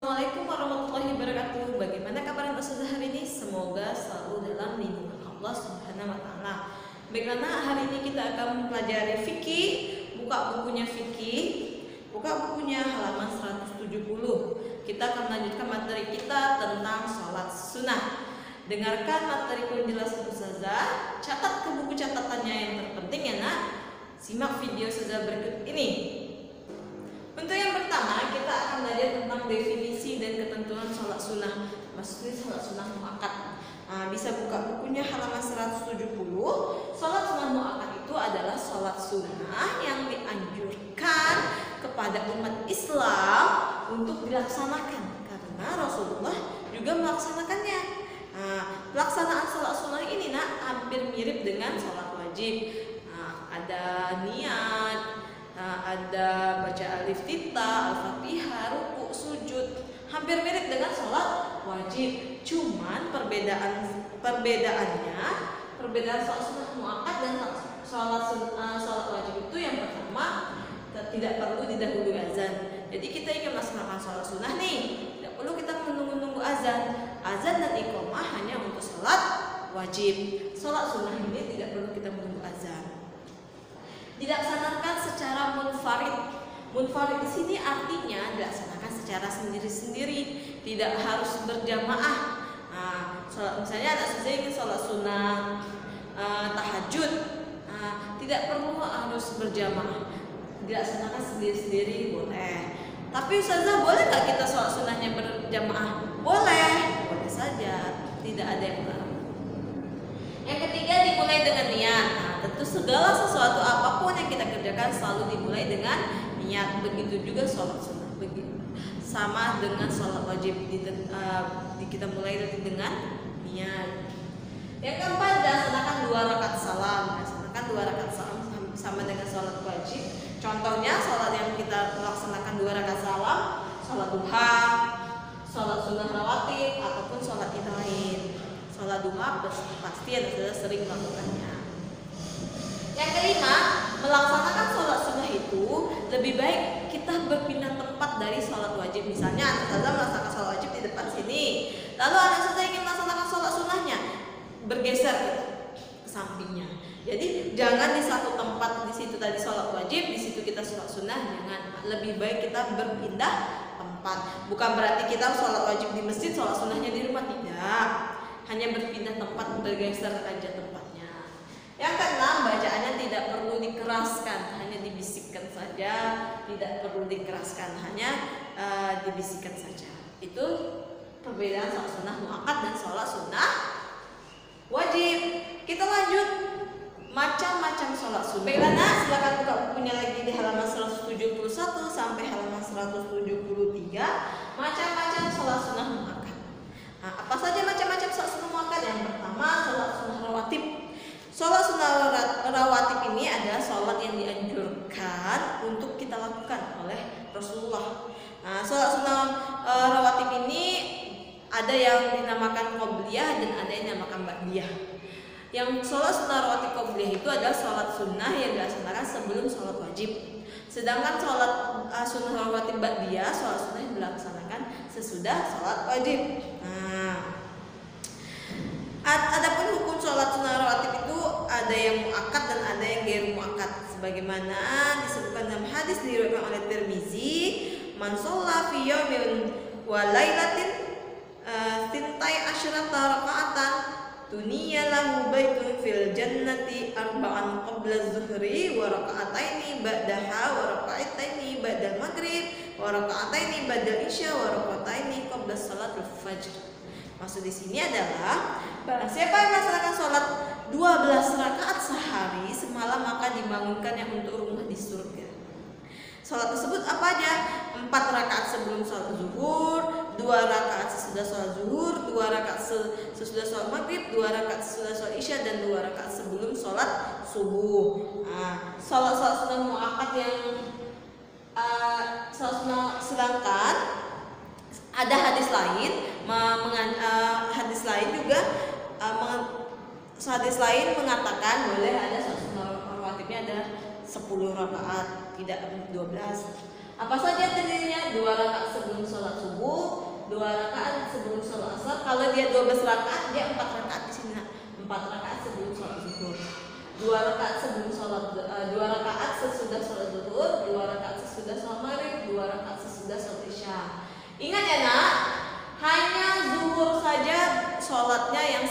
Assalamualaikum warahmatullahi wabarakatuh. Bagaimana kabar Ustazah hari ini? Semoga selalu dalam lindungan Allah Subhanahu wa taala. Baiklah, hari ini kita akan mempelajari fikih. Buka bukunya fikih. Buka bukunya halaman 170. Kita akan melanjutkan materi kita tentang sholat sunnah. Dengarkan materi penjelasan Ustazah. Catat ke buku catatannya yang terpenting ya nak. Simak video Ustazah berikut ini. Untuk yang pertama, kita akan belajar tentang definisi dan ketentuan sholat sunnah. Maksudnya sholat sunnah muakkad. Bisa buka bukunya halaman 170. Sholat sunnah muakkad itu adalah sholat sunnah yang dianjurkan kepada umat Islam untuk dilaksanakan, karena Rasulullah juga melaksanakannya. Pelaksanaan sholat sunnah ini nak hampir mirip dengan sholat wajib. Ada niat, ada baca al-iftitah, al-fatihah, ruku, sujud, hampir mirip dengan sholat wajib. Cuman perbedaannya sholat sunnah muakkad dan sholat wajib itu yang pertama tidak perlu didahului azan. Jadi kita ingin melaksanakan sholat sunnah nih, tidak perlu kita menunggu azan. Azan dan iqamah hanya untuk sholat wajib. Sholat sunnah ini tidak perlu kita menunggu azan. Dilaksanakan secara munfarid. Munfarid di sini artinya dilaksanakan secara sendiri-sendiri, tidak harus berjamaah. Misalnya anak saya ingin sholat sunnah tahajud, tidak perlu harus berjamaah, dilaksanakan sendiri-sendiri boleh. Tapi Ustazah, boleh nggak kita sholat sunnahnya berjamaah? Boleh saja, tidak ada yang melarang. Yang ketiga, dimulai dengan niat. Tentu segala sesuatu apapun yang kita kerjakan selalu dimulai dengan niat. Begitu juga sholat sunnah, begitu sama dengan sholat wajib, kita mulai dengan niat. Yang keempat, laksanakan 2 rakaat salam. Laksanakan 2 rakaat salam sama dengan sholat wajib. Contohnya sholat yang kita laksanakan 2 rakaat salam, sholat duha, sholat sunnah rawatib, ataupun sholat lain. Sholat duha pasti sudah sering melakukannya. Yang kelima, melaksanakan sholat sunnah itu lebih baik kita berpindah tempat dari sholat wajib. Misalnya anak saudara melaksanakan sholat wajib di depan sini, lalu anak saudara ingin melaksanakan sholat sunnahnya, bergeser ke sampingnya. Jadi jangan di satu tempat, di situ tadi sholat wajib, di situ kita sholat sunnah. Jangan, lebih baik kita berpindah tempat. Bukan berarti kita sholat wajib di masjid, sholat sunnahnya di rumah, tidak. Hanya berpindah tempat, bergeser aja tempatnya. Yang keenam, bacaannya tidak perlu dikeraskan, hanya dibisikkan saja, tidak perlu dikeraskan, hanya dibisikkan saja. Itu perbedaan sholat sunnah muakkad dan sholat sunnah wajib. Kita lanjut, macam-macam sholat sunnah. Baiklah, silakan buka bukunya lagi di halaman 171 sampai halaman 173. Macam-macam sholat sunnah muakkad. Apa saja macam-macam sholat sunnah muakkad? Yang pertama, sholat sunnah rawatib. Sholat sunnah rawatib ini adalah sholat yang dianjurkan untuk kita lakukan oleh Rasulullah. Sholat sunnah rawatib ini ada yang dinamakan qobliyah dan ada yang dinamakan ba'diyah. Yang sholat sunnah rawatib qobliyah itu adalah sholat sunnah yang dilaksanakan sebelum sholat wajib. Sedangkan sholat sunnah rawatib ba'diyah, sholat sunnah yang dilaksanakan sesudah sholat wajib. Adapun hukum sholat sunnah rawatib itu ada yang muakkad dan ada yang ghair muakkad. Sebagaimana disebutkan dalam hadis diriwayatkan oleh Tirmizi, man shalla fi yaumin wa lailatin tintai asyrata raka'atan tuniya lahu baitun fil jannati arba'an qabla zuhri wa raka'ataini ba'daha wa raka'ataini ba'dal maghrib wa raka'ataini ba'dal isya wa raka'ataini qabla salatul fajr. Maksud di sini adalah barang siapa yang melaksanakan sholat 12 rakaat sehari semalam maka dibangunkannya untuk rumah di surga. Sholat tersebut apa aja? 4 rakaat sebelum sholat zuhur, 2 rakaat sesudah sholat zuhur, 2 rakaat sesudah sholat maghrib, 2 rakaat sesudah sholat isya, dan 2 rakaat sebelum sholat subuh. Sholat sunnah muakkad yang sholat sunnah, sedangkan ada hadis lain, hadis lain mengatakan boleh ada sholat sunnah rawatibnya ada 10 rakaat, tidak 12. Apa saja terdirinya? 2 rakaat sebelum sholat subuh, 2 rakaat sebelum sholat asar. Kalau dia 12 rakaat, dia 4 rakaat di sini. 4 rakaat sebelum sholat zuhur. 2 rakaat sebelum sholat 2 rakaat sesudah sholat zuhur, 2 rakaat sesudah sholat maghrib, 2 rakaat sesudah sholat isya. Ingat ya nak, hanya zuhur saja sholatnya yang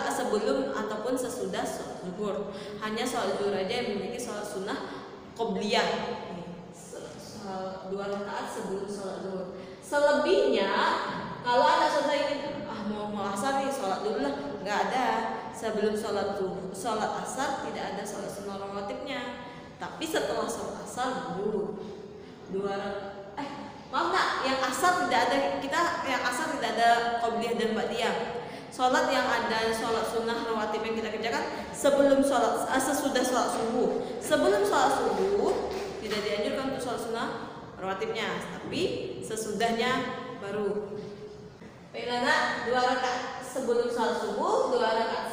sebelum ataupun sesudah sholat zuhur. Hanya sholat zuhur aja yang memiliki sholat sunnah qobliyah. 2 rakaat sebelum sholat zuhur. Selebihnya kalau ada saudara ingin mau asar nih sholat dulu lah, nggak ada. Sebelum sholat asar tidak ada sholat sunnah rawatibnya. Tapi setelah sholat asar dulu 2 rakaat. Maaf nak, yang asar tidak ada, yang asar tidak ada qobliyah dan ba'diyah. Sholat yang ada sholat sunnah rawatib yang kita kerjakan sebelum sesudah sholat subuh. Sebelum sholat subuh tidak dianjurkan untuk sholat sunnah rawatibnya, tapi sesudahnya baru. Baiklah, 2 rakaat sebelum sholat subuh, 2 rakaat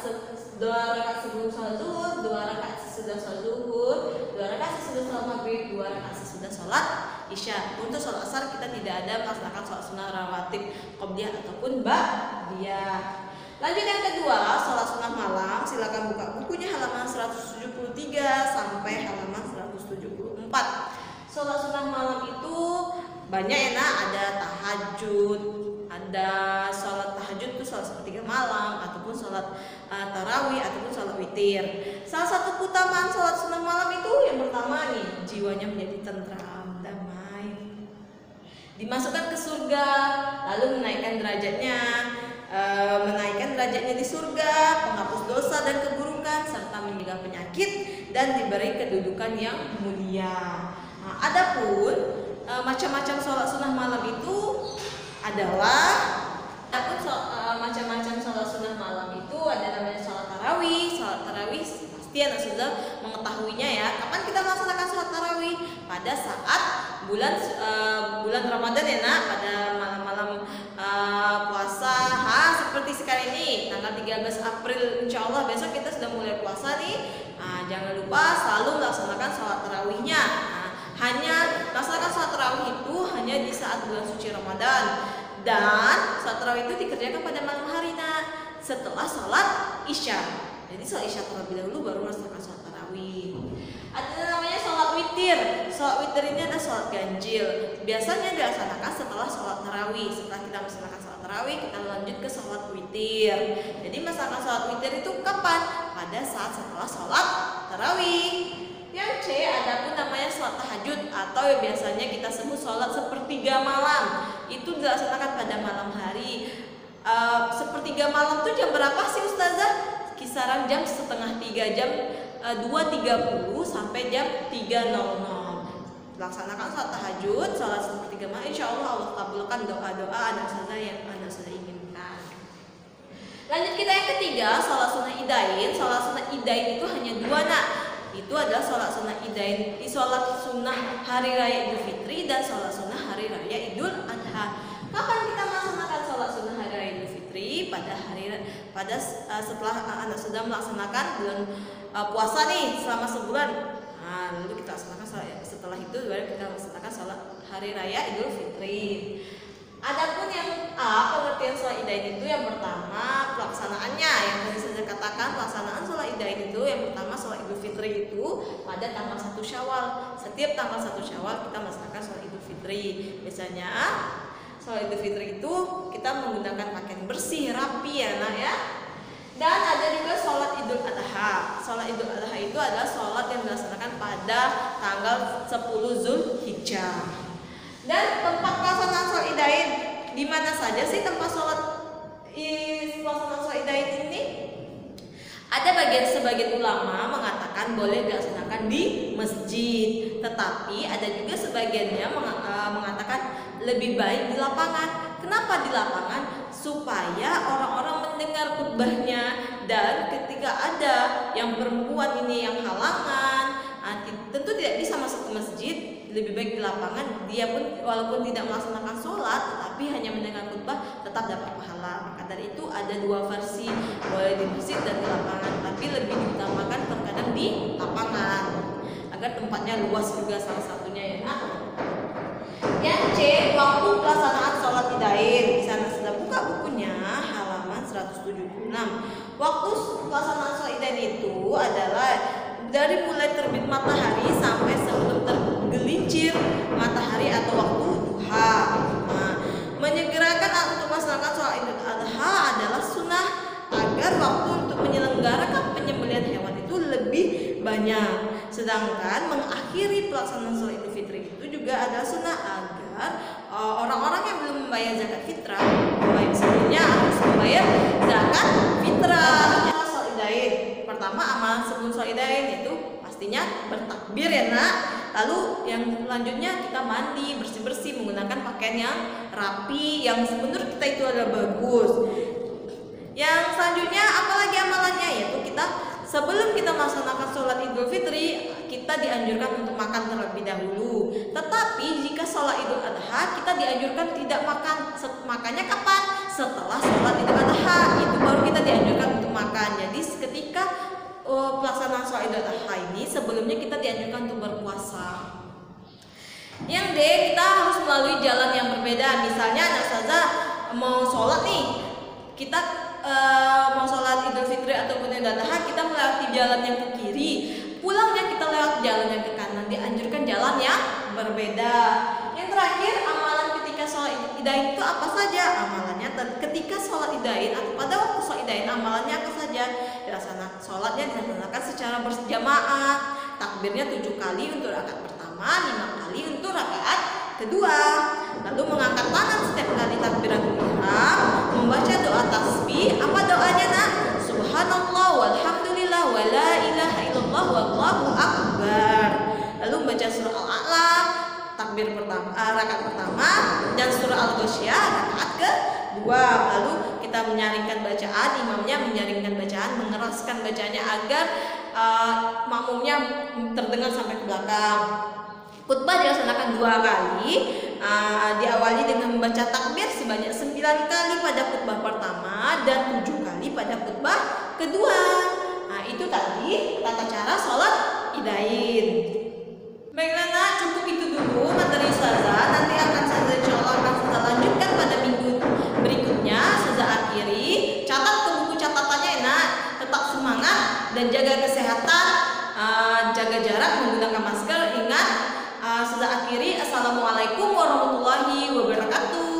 sebelum sholat zuhur, 2 rakaat sesudah sholat zuhur, 2 rakaat sesudah sholat maghrib, 2 rakaat sesudah sholat isya. Untuk sholat asar kita tidak ada melaksanakan sholat sunnah rawatib qobliyah ataupun ba'diyah. Lanjut yang kedua, sholat sunnah malam. Silakan buka bukunya halaman 173 sampai halaman 174. Sholat sunnah malam itu banyak ya nak, ada tahajud, ada sholat tahajud itu sholat sepertiga malam, ataupun sholat tarawih, ataupun sholat witir. Salah satu keutamaan sholat sunnah malam itu yang pertama nih, jiwanya menjadi tentram, damai, dimasukkan ke surga, lalu menaikkan derajatnya di surga, penghapus dosa dan keburukan, serta mencegah penyakit dan diberi kedudukan yang mulia. Nah, adapun macam-macam sholat sunnah malam itu adalah macam-macam sholat sunnah malam itu ada namanya sholat tarawih. Sholat tarawih pasti anak sudah mengetahuinya ya. Kapan kita melaksanakan sholat tarawih? Pada saat bulan Ramadan ya nak, pada malam-malam puasa. Seperti sekarang ini tanggal 13 April, insya Allah besok kita sudah mulai puasa nih. Jangan lupa selalu melaksanakan sholat tarawihnya. Hanya melaksanakan sholat tarawih itu hanya di saat bulan suci Ramadan, dan sholat tarawih itu dikerjakan pada malam hari setelah sholat isya. Jadi sholat isya terlebih dahulu baru melaksanakan sholat tarawih. Ada namanya sholat witir. Sholat witir ini adalah sholat ganjil. Biasanya dilaksanakan setelah sholat tarawih. Setelah kita melaksanakan sholat tarawih, kita lanjut ke sholat witir. Jadi melaksanakan sholat witir itu kapan? Pada saat setelah sholat tarawih. Yang C, ada pun namanya sholat tahajud atau yang biasanya kita sebut sholat sepertiga malam. Itu dilaksanakan pada malam hari. Sepertiga malam itu jam berapa sih Ustazah? Kisaran jam setengah 3, jam 2.30 sampai jam 3.00. Laksanakan sholat tahajud, sholat sepertiga malam. Insya Allah kabulkan doa-doa anak Ustazah yang anak Ustazah inginkan. Lanjut kita yang ketiga, sholat sunnah idain. Sholat sunnah idain itu hanya 2 nak. Itu adalah sholat sunnah idain di sholat sunnah hari raya Idul Fitri dan sholat sunnah hari raya Idul Adha. Kapan kita melaksanakan sholat sunnah hari raya Idul Fitri? Pada setelah anak sudah melaksanakan bulan puasa nih selama sebulan. Lalu kita laksanakan setelah itu baru kita laksanakan sholat hari raya Idul Fitri. Adapun yang A, pengertian sholat idain itu yang pertama pelaksanaannya, yang tadi saya katakan pelaksanaan sholat idain itu yang pertama sholat Idul Fitri itu pada tanggal 1 Syawal. Setiap tanggal 1 Syawal kita melaksanakan sholat Idul Fitri. Biasanya sholat Idul Fitri itu kita menggunakan pakaian bersih, rapi ya nak ya. Dan ada juga sholat Idul Adha. Sholat Idul Adha itu adalah sholat yang dilaksanakan pada tanggal 10 Zulhijjah. Dan tempat pelaksanaan sholat idain di mana saja sih tempat pelaksanaan sholat idain ini? Ada sebagian ulama mengatakan boleh dilaksanakan di masjid, tetapi ada juga sebagiannya mengatakan lebih baik di lapangan. Kenapa di lapangan? Supaya orang-orang mendengar khutbahnya, dan ketika ada yang perempuan ini yang halangan, tentu tidak bisa masuk ke masjid. Lebih baik di lapangan, dia pun walaupun tidak melaksanakan sholat tetapi hanya mendengar khutbah tetap dapat pahala. Maka dari itu ada 2 versi, boleh di masjid dan di lapangan, tapi lebih diutamakan terkadang di lapangan agar tempatnya luas juga salah satunya ya. Yang C, waktu pelaksanaan sholat idain. 176. Waktu pelaksanaan sholat Idain itu adalah dari mulai terbit matahari sampai sebelum tergelincir matahari atau waktu duha. Nah, menyegerakan untuk melaksanakan sholat Idul Adha adalah sunnah agar waktu untuk menyelenggarakan penyembelihan hewan itu lebih banyak. Sedangkan mengakhiri pelaksanaan sholat Idul Fitri itu juga adalah sunnah agar orang-orang yang belum membayar zakat fitrah sebelumnya harus membayar zakat fitrah. Sholat Idain, pertama amalan sebelum sholat Idain itu pastinya bertakbir ya nak. Lalu yang selanjutnya kita mandi bersih-bersih menggunakan pakaian yang rapi, yang menurut kita itu adalah bagus. Yang selanjutnya apalagi amalannya, yaitu kita sebelum kita melaksanakan sholat Idul Fitri kita dianjurkan untuk makan terlebih dahulu. Tetapi jika sholat Idul Adha kita dianjurkan tidak makan. Makannya kapan? Setelah sholat Idul Adha itu baru kita dianjurkan untuk makan. Jadi ketika pelaksanaan sholat Idul Adha ini sebelumnya kita dianjurkan untuk berpuasa. Yang D, kita harus melalui jalan yang berbeda. Misalnya anak saja mau sholat nih, kita mau sholat Idul Fitri ataupun Idul Adha kita melewati jalan yang ke kiri, pulangnya kita lewat jalan yang ke kanan, dianjurkan jalan yang berbeda. Yang terakhir, amalan ketika sholat Idain itu apa saja? Amalannya ketika sholat Idain atau pada waktu sholat Idain amalannya apa saja? Dilaksanakan sholatnya dilaksanakan secara berjamaah, takbirnya 7 kali untuk rakaat pertama, 5 kali untuk rakaat kedua. Lalu mengangkat tangan setiap kali takbiratul ihram, membaca doa tasbih. Apa doanya nak? Subhanallah walhamdulillah wa la ilaha illallah wallahu akbar. Lalu baca surah Al-A'la takbir pertama, rakaat pertama, dan surah Al-Ghasyiyah rakaat kedua. Lalu kita menyaringkan bacaan, imamnya menyaringkan bacaan, mengeraskan bacaannya agar makmumnya terdengar sampai ke belakang. Khutbah dilaksanakan 2 kali, diawali dengan membaca takbir sebanyak 9 kali pada khutbah pertama dan 7 kali pada khutbah kedua. Nah, itu tadi tata cara sholat Idain. Baiklah nak, cukup itu dulu materi Ustazah. Nanti akan saya insyaallah akan kita lanjutkan pada minggu berikutnya. Ustazah akhiri, catat ke buku catatannya nak, tetap semangat dan jaga kesehatan, jaga jarak, menggunakan masker. Ingat, Ustazah akhiri, assalamualaikum warahmatullahi wabarakatuh.